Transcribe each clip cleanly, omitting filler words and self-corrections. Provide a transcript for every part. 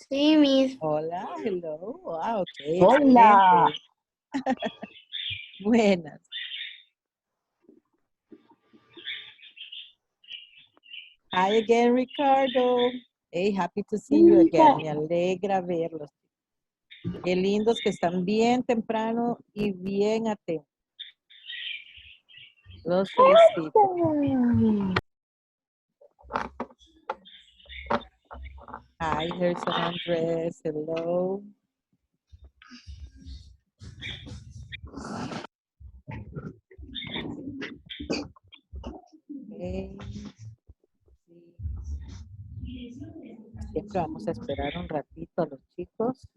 Sí, Miss. Hola, hello. Ah, ok, Hola. excelente. Buenas. Hi again, Ricardo. Hey, happy to see you again. Me alegra verlos. Qué lindos que están bien temprano y bien atentos. Los felicito. Hi, Gerson Andres. Hello. Okay. Siempre vamos a esperar un ratito a los chicos.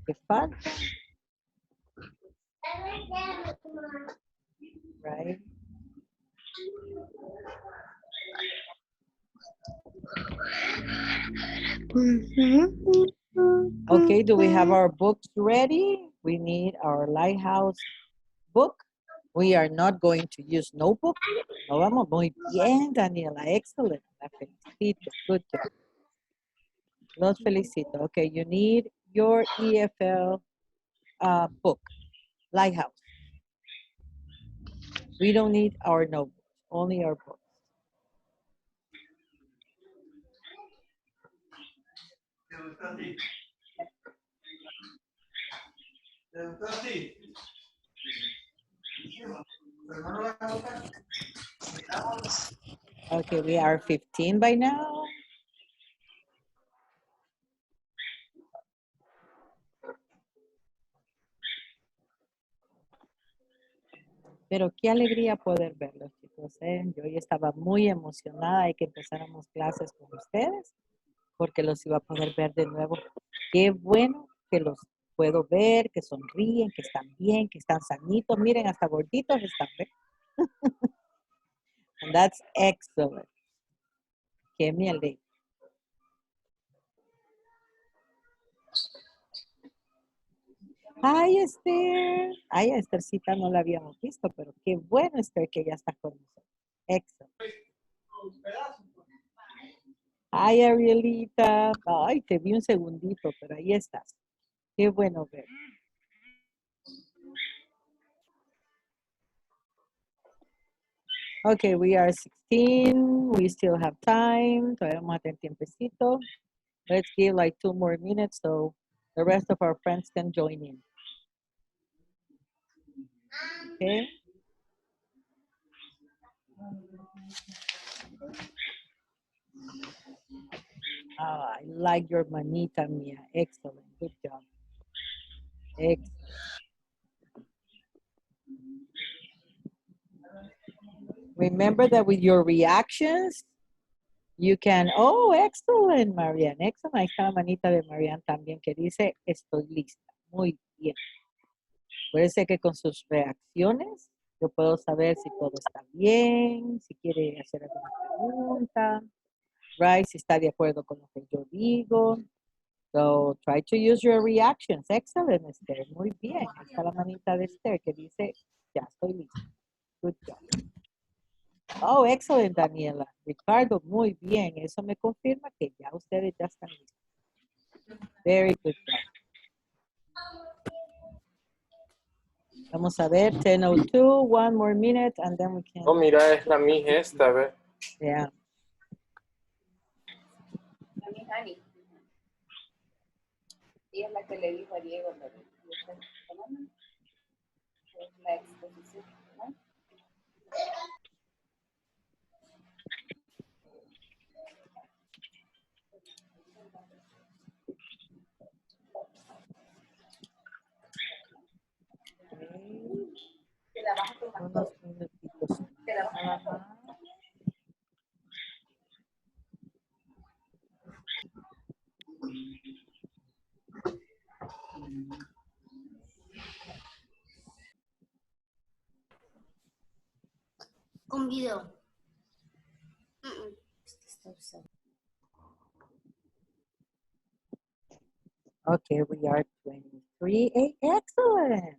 ¿Qué falta? Right. Okay, do we have our books ready? We need our lighthouse book. We are not going to use notebook. No vamos muy bien, Daniela. Excellent. La felicito. Good job. Los felicito. Okay, you need your EFL book, Lighthouse. We don't need our notebooks, only our books. Okay, we are 15 by now. Pero qué alegría poder verlos, chicos. Yo ya estaba muy emocionada de que empezáramos clases con ustedes, porque los iba a poder ver de nuevo. Qué bueno que los puedo ver, que sonríen, que están bien, que están sanitos. Miren, hasta gorditos están, ¿ven? And that's excellent. Qué me alegra. Ay, Esther. Ay, a Esthercita no la habíamos visto, pero qué bueno, Esther, que ya está con nosotros. Excellent. Ay, Arielita. Ay, te vi un segundito, pero ahí estás. Qué bueno ver. Okay, we are 16. We still have time. Todavía vamos a tener tiempecito. Let's give like 2 more minutes so the rest of our friends can join in. Okay. Oh, I like your manita, Mia. Excellent. Good job. Excellent. Remember that with your reactions, you can, oh, excellent, Marianne. Excellent. Ahí está la manita de Marianne también que dice, estoy lista. Muy bien. Acuérdense que con sus reacciones, yo puedo saber si todo está bien, si quiere hacer alguna pregunta, right? Si está de acuerdo con lo que yo digo. So, try to use your reactions. Excellent, Esther. Muy bien. Ahí está la manita de Esther que dice, ya estoy lista. Good job. Oh, excellent, Daniela. Ricardo, muy bien. Eso me confirma que ya ustedes ya están listos. Very good job. Vamos a ver, 10:02, 1 more minute, and then we can... Oh, mira, es la mija esta, ¿ves? Yeah. La mi Hani. Ella es la que le dijo a Diego lo de la exposición, ¿no? Te la vas a tomar. Unos minutitos. Te la vas a tomar. Un video. Okay, we are 23. Hey, excellent.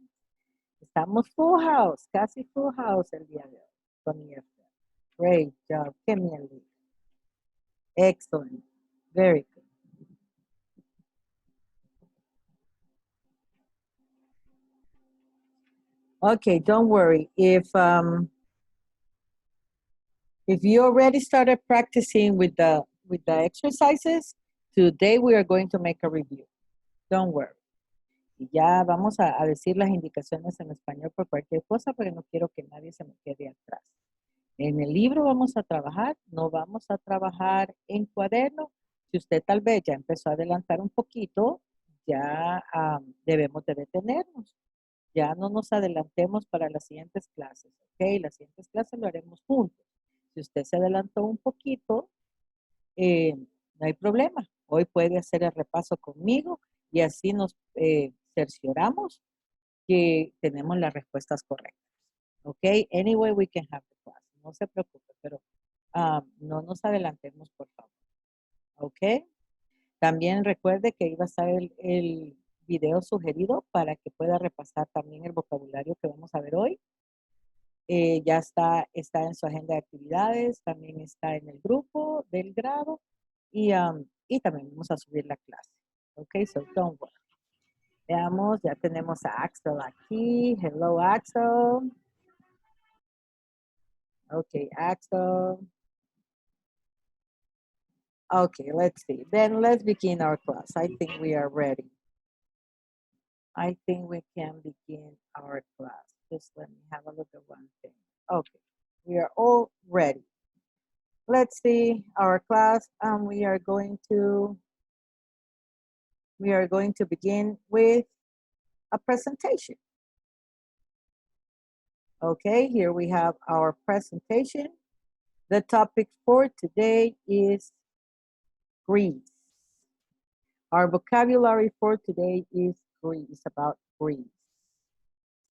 Estamos full house, casi full house el día de hoy con EFL. Great job. Qué bien. Excellent. Very good. Okay, don't worry. If you already started practicing with the exercises, today we are going to make a review. Don't worry. Y ya vamos a decir las indicaciones en español por cualquier cosa, pero no quiero que nadie se me quede atrás. En el libro vamos a trabajar, no vamos a trabajar en cuaderno. Si usted tal vez ya empezó a adelantar un poquito, ya debemos de detenernos. Ya no nos adelantemos para las siguientes clases, ¿ok? Las siguientes clases lo haremos juntos. Si usted se adelantó un poquito, no hay problema. Hoy puede hacer el repaso conmigo y así nos cercioramos que tenemos las respuestas correctas. ¿Ok? Anyway, we can have the class. No se preocupe, pero no nos adelantemos, por favor. ¿Ok? También recuerde que iba a estar el video sugerido para que pueda repasar también el vocabulario que vamos a ver hoy. Ya está en su agenda de actividades, también está en el grupo del grado y también vamos a subir la clase. Ok, so don't worry. Veamos, ya tenemos a Axel aquí. Hello, Axel. Okay, Axel. Okay, let's see. Then let's begin our class. I think we are ready. I think we can begin our class. Just let me have a look at one thing. Okay, we are all ready. Let's see our class, and we are going to begin with a presentation. Okay, here we have our presentation. The topic for today is Greece. Our vocabulary for today is Greece, about Greece.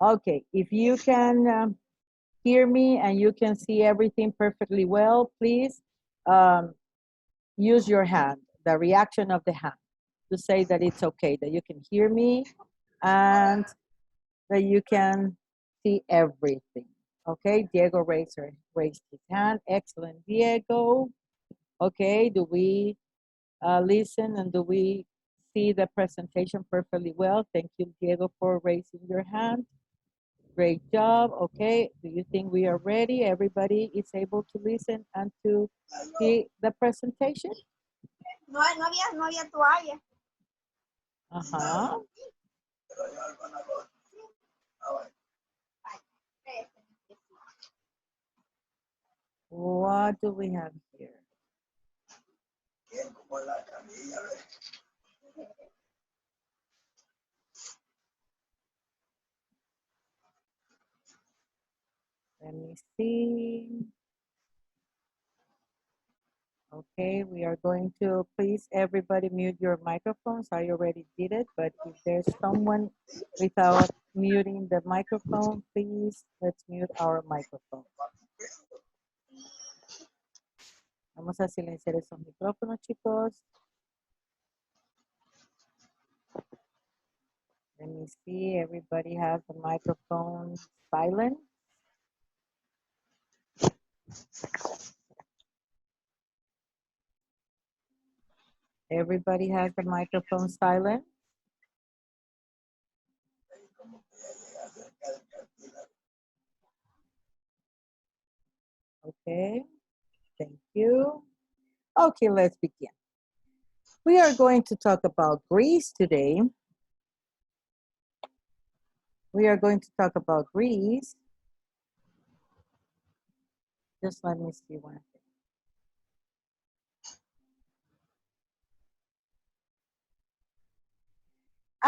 Okay, if you can hear me and you can see everything perfectly well, please use your hand, the reaction of the hand, to say that it's okay, that you can hear me and that you can see everything. Okay, Diego raised his hand. Excellent, Diego. Okay, do we listen and do we see the presentation perfectly well? Thank you, Diego, for raising your hand. Great job. Okay, do you think we are ready? Everybody is able to listen and to see the presentation? No había toalla. Uh-huh. What do we have here? Let me see. Okay, we are going to, please everybody mute your microphones. I already did it, but if there's someone without muting the microphone, please let's mute our microphone. Vamos a silenciar esos micrófonos, chicos. Let me see, everybody has the microphone silent. Everybody has the microphone silent. Okay, thank you. Okay, let's begin. We are going to talk about Greece today. We are going to talk about Greece. Just let me see one thing.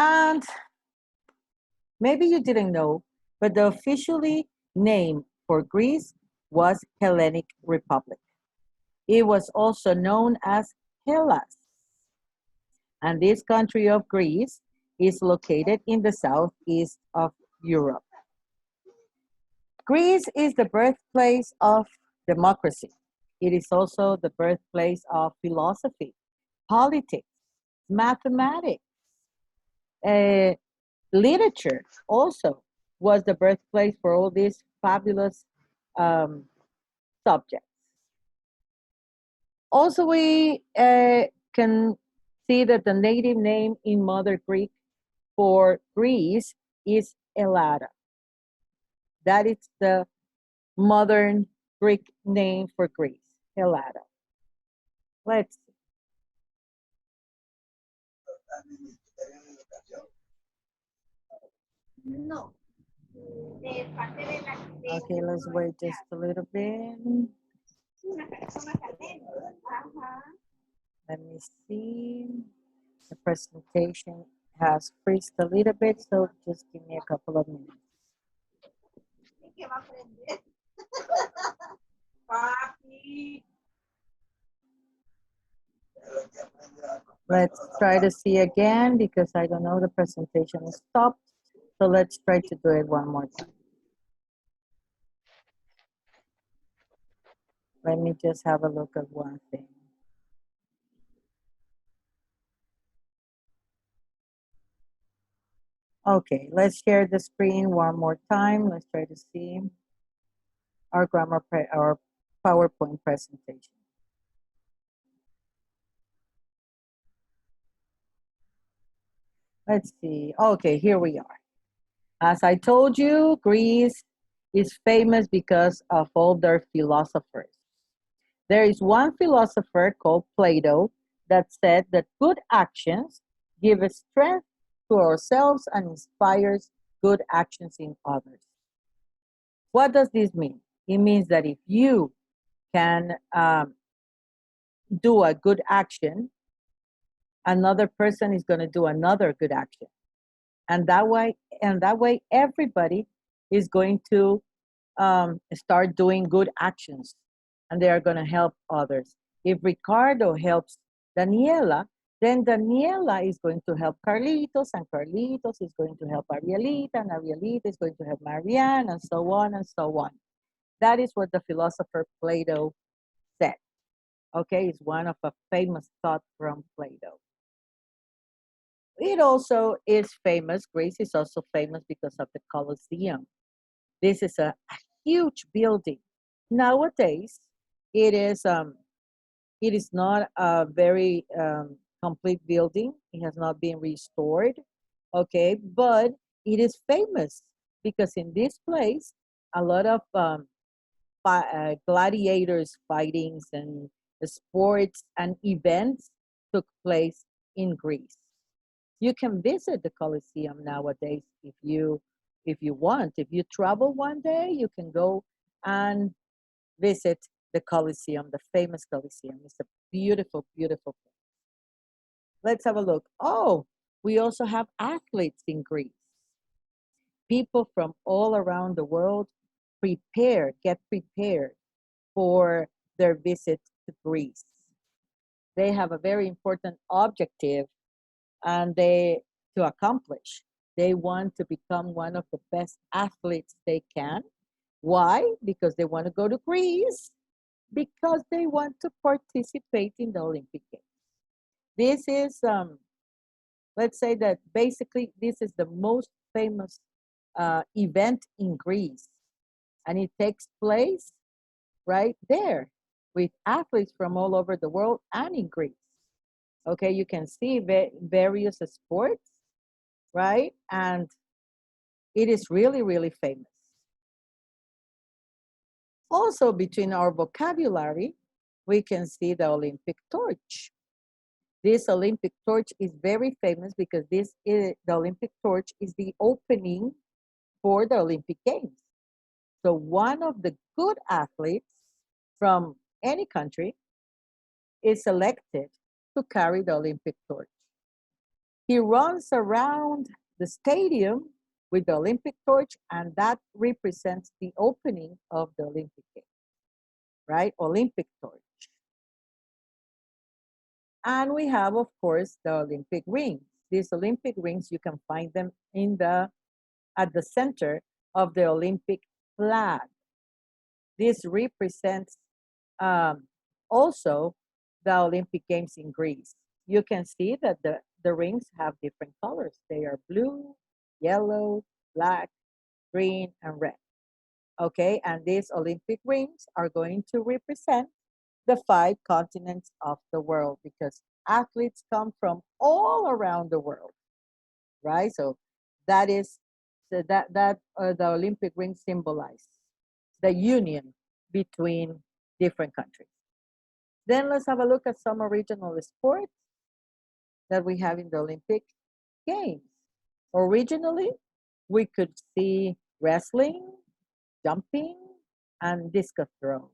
And maybe you didn't know, but the officially name for Greece was Hellenic Republic. It was also known as Hellas. And this country of Greece is located in the southeast of Europe. Greece is the birthplace of democracy. It is also the birthplace of philosophy, politics, mathematics, literature also was the birthplace for all these fabulous subjects. Also, we can see that the native name in Mother Greek for Greece is Ellada. That is the modern Greek name for Greece, Ellada. Let's see. No. De parte de la Okay, let's wait just a little bit. una persona académica. Ajá. Let me see. The presentation has freezed a little bit, so just give me a couple of minutes. ¿Y qué va a aprender? Papi. Let's try to see again because I don't know, the presentation is stopped. So let's try to do it one more time. Let me just have a look at one thing. Okay, let's share the screen one more time. Let's try to see our our PowerPoint presentation. Let's see. Okay, here we are. As I told you, Greece is famous because of all their philosophers. There is one philosopher called Plato that said that good actions give us strength to ourselves and inspires good actions in others. What does this mean? It means that if you can do a good action, another person is going to do another good action, and that way, everybody is going to start doing good actions, and they are going to help others. If Ricardo helps Daniela, then Daniela is going to help Carlitos, and Carlitos is going to help Arielita, and Arielita is going to help Marianne, and so on and so on. That is what the philosopher Plato said. Okay, it's one of a famous thought from Plato. It also is famous, Greece is also famous because of the Colosseum. This is a huge building. Nowadays, it is not a very complete building. It has not been restored, okay? But it is famous because in this place, a lot of gladiators fightings and sports and events took place in Greece. You can visit the Colosseum nowadays if you want. If you travel one day, you can go and visit the Colosseum, the famous Colosseum. It's a beautiful, beautiful place. Let's have a look. Oh, we also have athletes in Greece. People from all around the world get prepared for their visit to Greece. They have a very important objective and to accomplish. They want to become one of the best athletes they can. Why? Because they want to go to Greece, because they want to participate in the Olympic Games. This is, let's say that basically this is the most famous event in Greece, and it takes place right there with athletes from all over the world and in Greece. Okay, you can see various sports, right? And it is really, really famous. Also, between our vocabulary, we can see the Olympic torch. This Olympic torch is very famous because the Olympic torch is the opening for the Olympic Games. So one of the good athletes from any country is selected to carry the Olympic torch. He runs around the stadium with the Olympic torch, and that represents the opening of the Olympic Games, right? Olympic torch. And we have, of course, the Olympic rings. These Olympic rings, you can find them at the center of the Olympic flag. This represents also the Olympic Games in Greece. You can see that the rings have different colors. They are blue, yellow, black, green, and red. Okay, and these Olympic rings are going to represent the 5 continents of the world because athletes come from all around the world, right? So that is the Olympic ring symbolizes the union between different countries. Then let's have a look at some original sports that we have in the Olympic Games. Originally, we could see wrestling, jumping, and discus throw.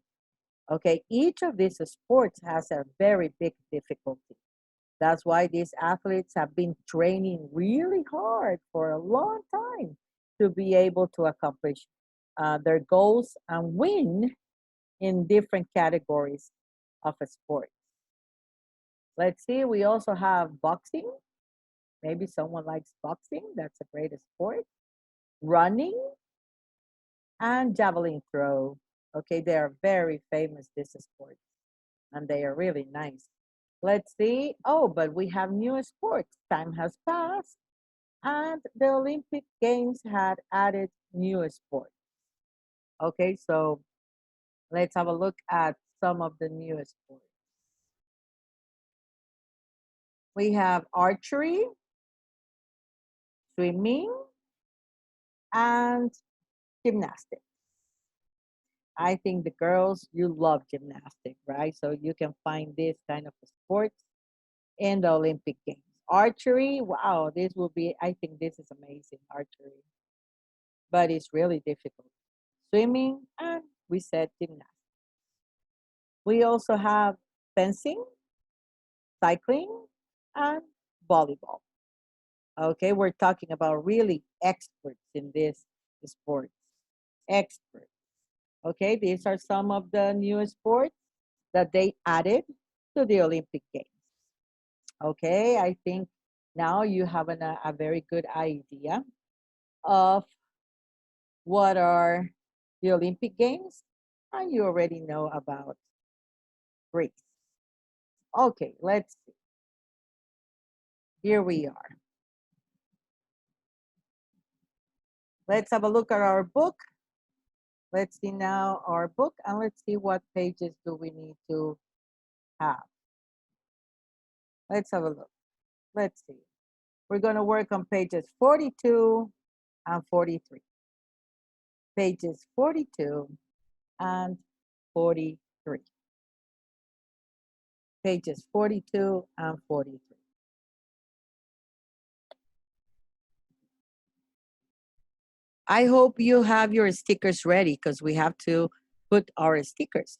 Okay, each of these sports has a very big difficulty. That's why these athletes have been training really hard for a long time to be able to accomplish their goals and win in different categories of a sport. Let's see, we also have boxing. Maybe someone likes boxing. That's a great sport. Running and javelin throw. Okay, they are very famous, these sports, and they are really nice. Let's see. Oh, but we have new sports. Time has passed, and the Olympic Games had added new sports. Okay, so let's have a look at some of the new sports. We have archery, swimming, and gymnastics. I think the girls, you love gymnastics, right? So you can find this kind of sports in the Olympic Games. Archery, wow, this will be, I think this is amazing, archery, but it's really difficult. Swimming, and we said gymnastics. We also have fencing, cycling, and volleyball. Okay, we're talking about really experts in this sports. Experts. Okay, these are some of the new sports that they added to the Olympic Games. Okay, I think now you have a very good idea of what are the Olympic Games, and you already know about Greece. Okay, let's see. Here we are. Let's have a look at our book. Let's see now our book, and let's see what pages do we need to have. Let's have a look. Let's see. We're going to work on pages 42 and 43. Pages 42 and 43. Pages 42 and 43. I hope you have your stickers ready because we have to put our stickers.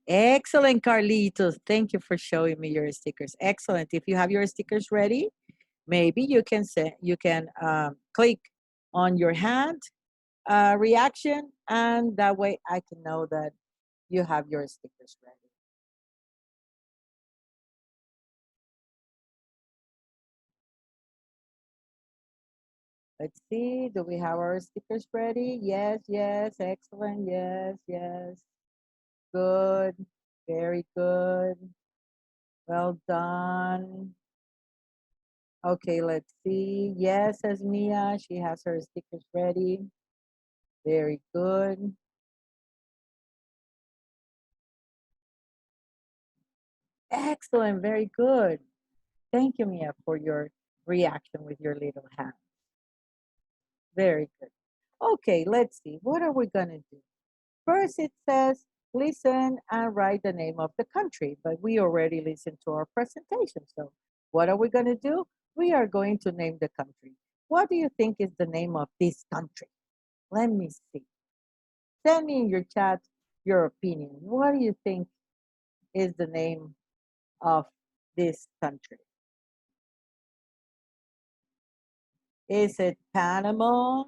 Excellent, Carlitos. Thank you for showing me your stickers. Excellent. If you have your stickers ready, maybe you can click on your hand reaction, and that way I can know that you have your stickers ready. Let's see, do we have our stickers ready? Yes, yes, excellent, yes, yes. Good, very good. Well done. Okay, let's see. Yes, says Mia, she has her stickers ready. Very good. Excellent, very good. Thank you, Mia, for your reaction with your little hand. Very good. Okay, let's see. What are we going to do? First, it says, listen and write the name of the country, but we already listened to our presentation. So what are we going to do? We are going to name the country. What do you think is the name of this country? Let me see. Send me in your chat your opinion. What do you think is the name of this country? Is it Panama?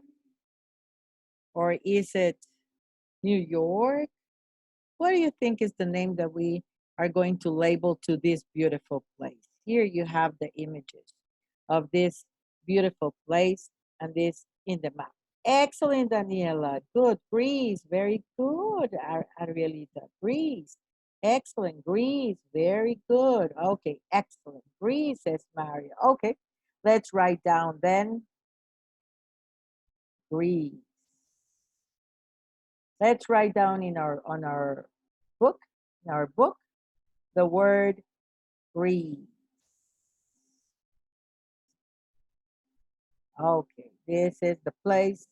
Or is it New York? What do you think is the name that we are going to label to this beautiful place? Here you have the images of this beautiful place and this in the map. Excellent, Daniela. Good. Greece. Very good, Arielita. Greece. Excellent. Greece. Very good. Okay. Excellent. Greece, says Mario. Okay. Let's write down then Greece. Let's write down in our book, the word Greece. Okay, this is the place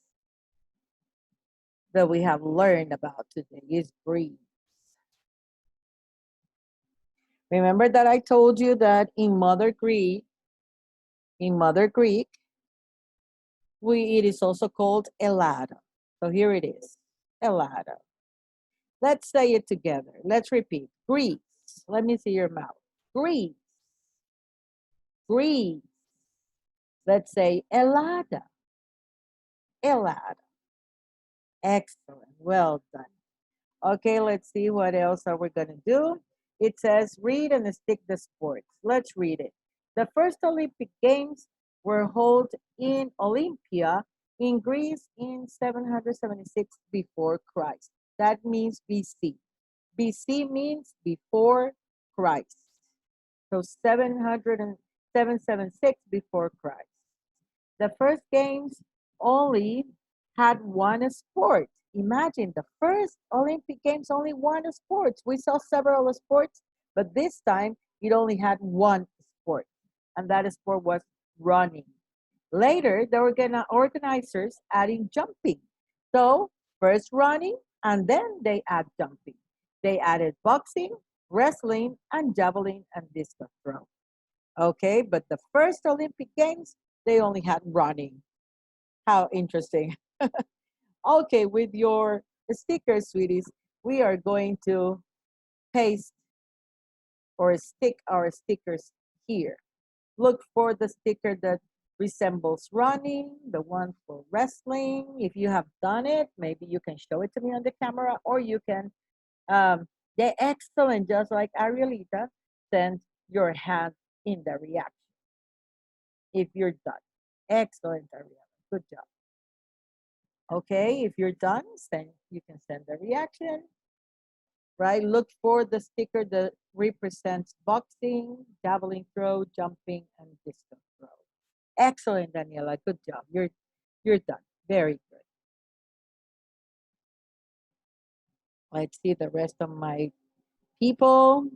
that we have learned about today is Greece. Remember that I told you that in Mother Greek, it is also called Elada. So here it is, Elada. Let's say it together. Let's repeat. Greece. Let me see your mouth. Greece. Greece. Let's say Elada. Elada. Excellent. Well done. Okay, let's see what else are we going to do. It says read and stick the sports. Let's read it. The first Olympic Games were held in Olympia in Greece in 776 before Christ. That means BC. BC means before Christ. So 776 before Christ. The first games only had one sport. Imagine the first Olympic Games only one sport. We saw several sports, but this time it only had one sport, and that sport was running. Later, the organizers adding jumping. So first running, and then they add jumping. They added boxing, wrestling, and javelin and discus throw. Okay, but the first Olympic Games, they only had running. How interesting. Okay, with your stickers, sweeties, we are going to paste or stick our stickers here. Look for the sticker that resembles running, the one for wrestling. If you have done it, maybe you can show it to me on the camera, or you can, they're excellent, just like Arielita, send your hand in the reaction if you're done. Excellent, Ariel. Good job. Okay, if you're done, you can send the reaction, right? Look for the sticker that represents boxing, javelin throw, jumping, and discus throw. Excellent, Daniela. Good job. You're done. Very good. Let's see the rest of my people.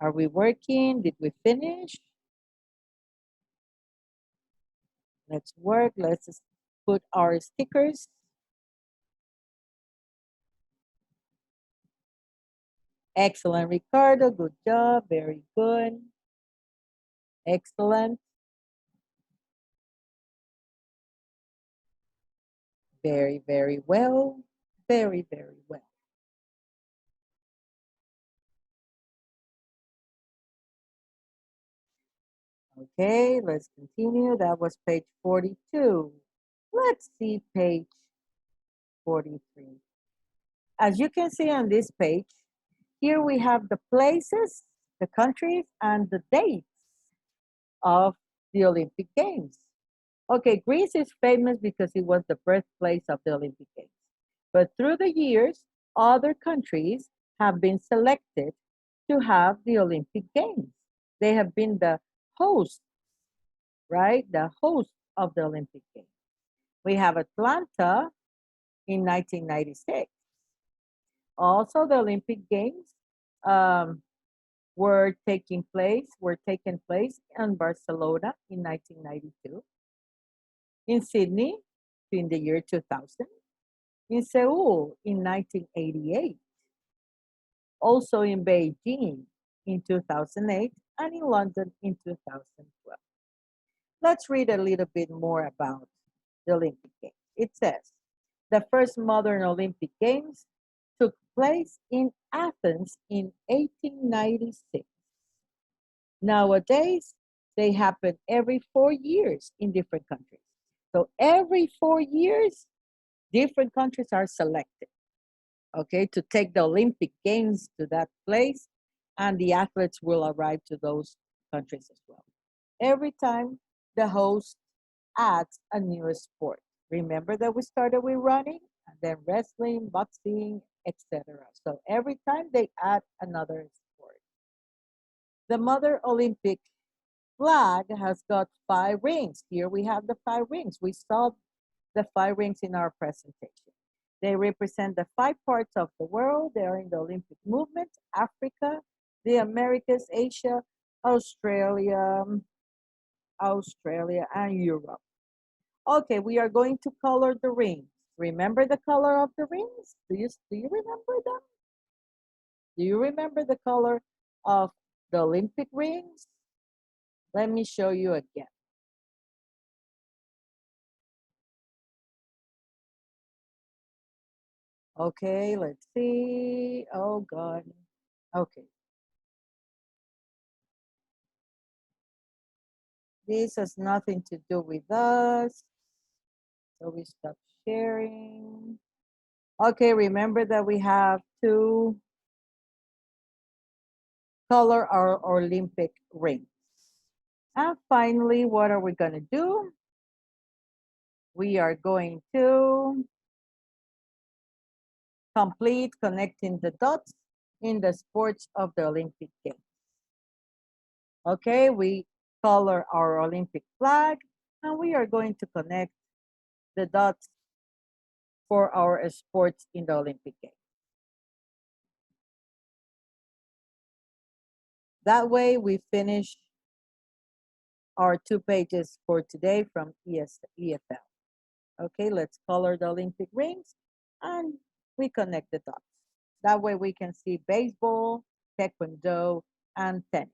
Are we working? Did we finish? Let's work. Let's put our stickers. Excellent, Ricardo. Good job. Very good. Excellent. Very, very well. Very, very well. Okay, let's continue. That was page 42. Let's see page 43. As you can see on this page, here we have the places, the countries, and the dates of the Olympic Games. Okay, Greece is famous because it was the birthplace of the Olympic Games. But through the years, other countries have been selected to have the Olympic Games. They have been the host, right? The host of the Olympic Games. We have Atlanta in 1996. Also, the Olympic Games um, were taken place in Barcelona in 1992, in Sydney in the year 2000, in Seoul in 1988, also in Beijing in 2008, and in London in 2012. Let's read a little bit more about the Olympic Games. It says, the first modern Olympic Games took place in Athens in 1896. Nowadays, they happen every 4 years in different countries. So every 4 years, different countries are selected, okay, to take the Olympic Games to that place, and the athletes will arrive to those countries as well. Every time the host adds a new sport. Remember that we started with running and then wrestling, boxing, etc. So every time they add another sport. The Mother Olympic flag has got 5 rings. Here we have the 5 rings. We saw the 5 rings in our presentation. They represent the 5 parts of the world. They are in the Olympic movement: Africa, the Americas, Asia, Australia, and Europe. Okay, we are going to color the rings. Remember the color of the rings? Do you remember them? Do you remember the color of the Olympic rings? Let me show you again. Okay, let's see. Oh God. Okay. This has nothing to do with us. So we stop sharing. Okay, remember that we have to color our Olympic rings. And finally, what are we going to do? We are going to complete connecting the dots in the sports of the Olympic Games. Okay, we color our Olympic flag and we are going to connect the dots for our sports in the Olympic Games. That way we finish our 2 pages for today from EFL. Okay, let's color the Olympic rings and we connect the dots. That way we can see baseball, taekwondo, and tennis,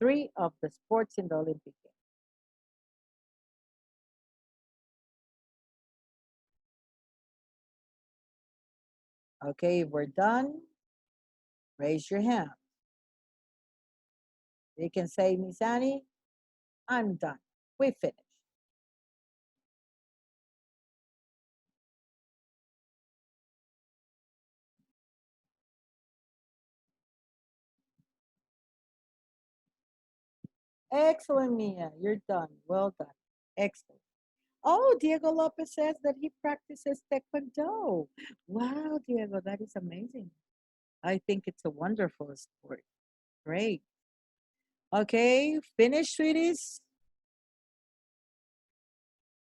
3 of the sports in the Olympic Games. Okay, if we're done, raise your hand. You can say, Miss Annie, I'm done. We finished. Excellent, Mia. You're done. Well done. Excellent. Oh, Diego Lopez says that he practices taekwondo. Wow, Diego, that is amazing. I think it's a wonderful sport. Great. Okay, finish, sweeties.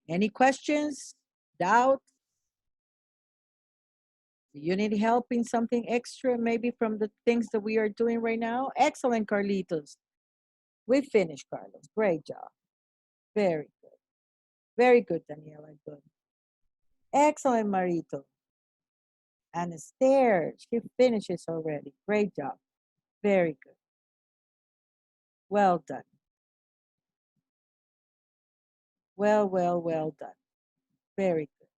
Any questions? Doubt? Do you need help in something extra, maybe from the things that we are doing right now? Excellent, Carlitos. We finished, Carlos. Great job. Very good. Very good, Daniela. Good. Excellent, Marito. And Esther, she finishes already. Great job. Very good. Well done. Well done. Very good.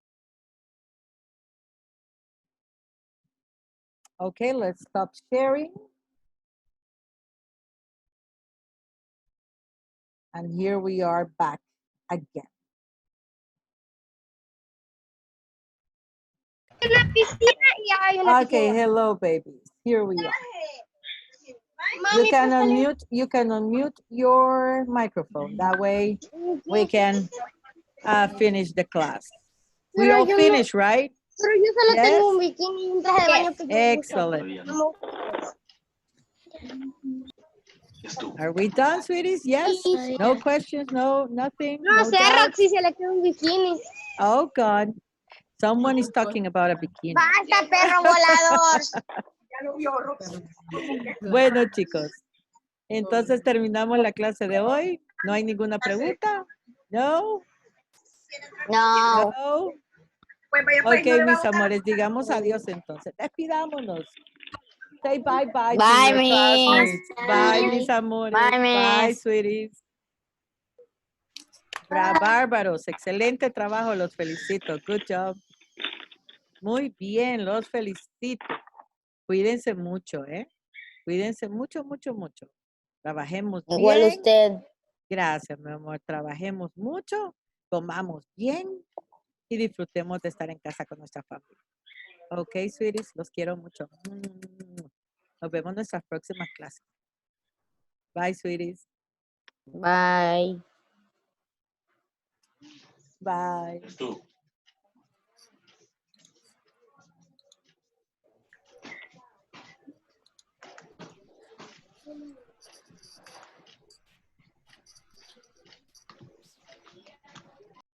Okay, let's stop sharing. And here we are back again. Okay, hello, babies. Here we are. You can unmute your microphone. That way we can finish the class. We all finished, right? Pero yo solo Yes? tengo un bikini y un traje de baño que yo Excellent. Are we done, sweeties? Yes? No questions? No, nothing? No, sé, doubts? Roxy se le quedó un bikini. Oh, God. Someone is talking about a bikini. Basta, perro volador. Bueno, chicos. Entonces terminamos la clase de hoy. ¿No hay ninguna pregunta? No. No. No. Ok, mis amores, digamos adiós entonces. Despidámonos. Say bye bye to Bye, your miss. classmates. Bye, mis amores. Bye, miss. Bye, sweeties. Bárbaros. Excelente trabajo. Los felicito. Good job. Muy bien. Los felicito. Cuídense mucho, ¿eh? Cuídense mucho, mucho, mucho. Trabajemos bien. Igual usted. Gracias, mi amor. Trabajemos mucho, comamos bien y disfrutemos de estar en casa con nuestra familia. Ok, sweeties, los quiero mucho. Nos vemos en nuestras próximas clases. Bye, sweeties. Bye. Bye.